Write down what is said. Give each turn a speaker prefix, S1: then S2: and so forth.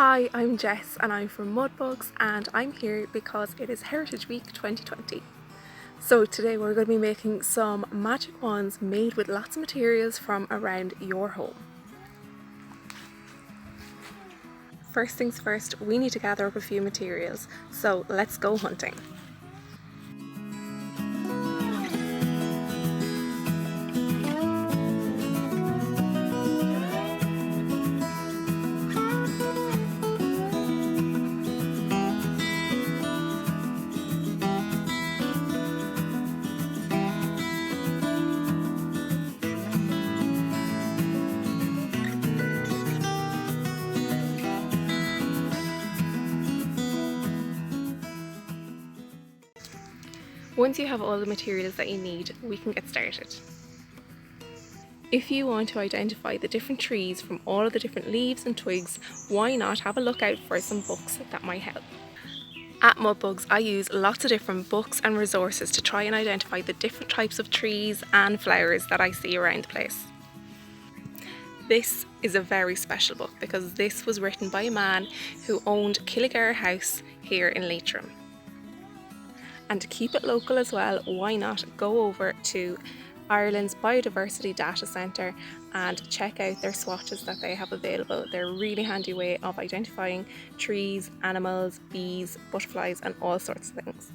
S1: Hi, I'm Jess and I'm from Mudbugs and I'm here because it is Heritage Week 2020. So today we're going to be making some magic wands made with lots of materials from around your home. First things first, we need to gather up a few materials, so let's go hunting. Once you have all the materials that you need, we can get started. If you want to identify the different trees from all of the different leaves and twigs, why not have a look out for some books that might help. At Mudbugs, I use lots of different books and resources to try and identify the different types of trees and flowers that I see around the place. This is a very special book because this was written by a man who owned Killigar House here in Leitrim. And to keep it local as well, why not go over to Ireland's Biodiversity Data Centre and check out their swatches that they have available. They're a really handy way of identifying trees, animals, bees, butterflies and all sorts of things.